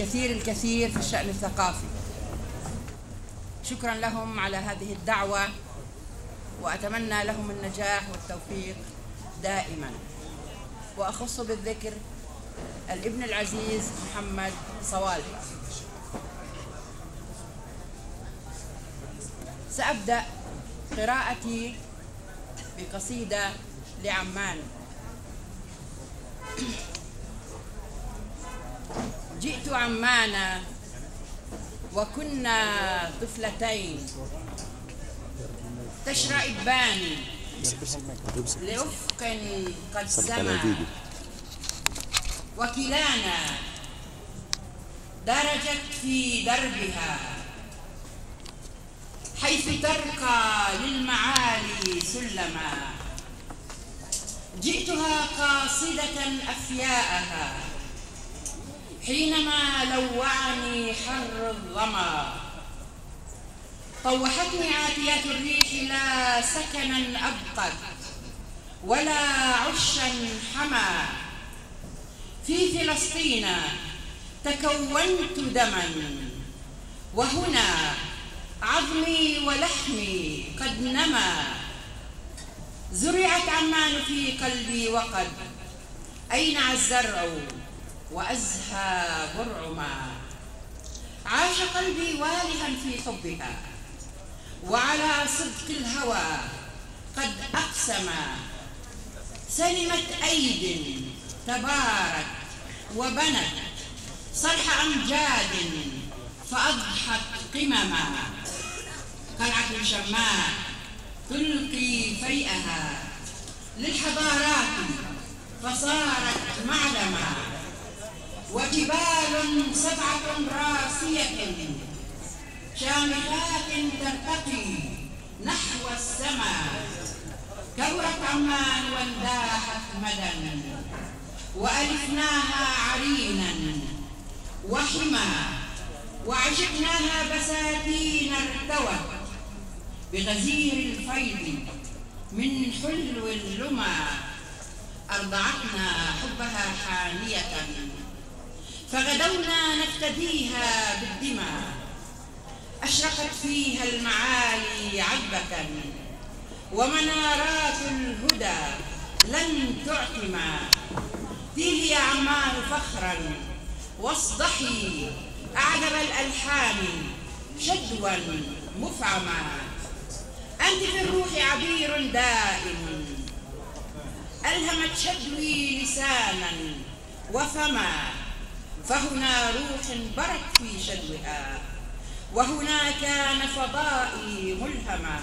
الكثير في الشأن الثقافي. شكرا لهم على هذه الدعوة، وأتمنى لهم النجاح والتوفيق دائما. وأخص بالذكر الابن العزيز محمد صوالح. سأبدأ قراءتي بقصيدة لعمان. جئت عمان وكنا طفلتين تشرئبان لأفق قد سما، وكلانا درجت في دربها حيث ترقى للمعالي سلما. جئتها قاصدة أفياءها حينما لوعني حر الظما. طوحتني عاتيات الريح لا سكنا أبقت ولا عشا حما. في فلسطين تكونت دما، وهنا عظمي ولحمي قد نما. زرعت عمان في قلبي وقد أينع الزرع وأزهى برعما. عاش قلبي والها في حبها، وعلى صدق الهوى قد أقسما. سلمت أيد تبارت وبنت صرح أمجاد فأضحت قمما. قلعة شماء تلقي فيئها للحضارات فصارت معلما. وجبال سبعة راسية شامخات ترتقي نحو السماء. كبرت عمان وانداحت مدى، وألفناها عرينا وحما. وعشقناها بساتين ارتوت بغزير الفيض من حلو اللمى. أرضعتنا حبها حانية فغدونا نفتديها بالدماء. أشرقت فيها المعالي عذبة ومنارات الهدى لن تعتما. تيهي يا عمان فخرا واصدحي أعجب الألحان شدوا مفعما. أنت في الروح عبير دائم ألهمت شدوي لسانا وفما. فهنا روح برت في شدوها، وهنا كان فضائي ملهما.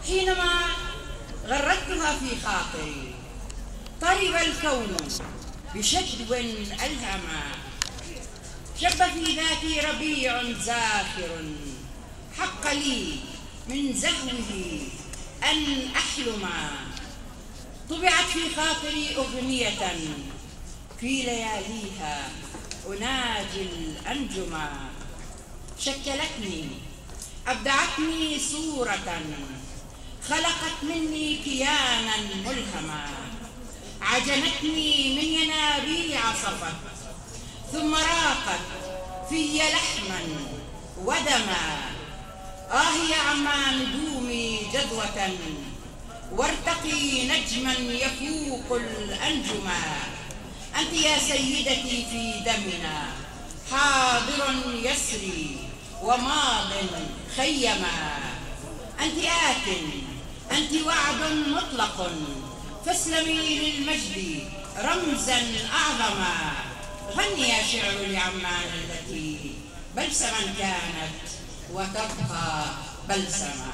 حينما غردتها في خاطري طرب الكون بشدو ألهما. شب في ذاتي ربيع زاخر، حق لي من زهوه أن أحلما. طبعت في خاطري أغنية في لياليها أناجي الأنجما. شكلتني أبدعتني صورة خلقت مني كيانا ملهما. عجنتني من ينابيع صفت ثم راقت في لحما ودما. يا عمان دومي جذوة وارتقي نجما يفوق الأنجما. أنت يا سيدتي في دمنا حاضر يسري وماض خيما. أنت آت، أنت وعد مطلق، فاسلمي للمجد رمزا أعظما. غني يا شعر لعمان التي بلسما كانت وتبقى بلسما.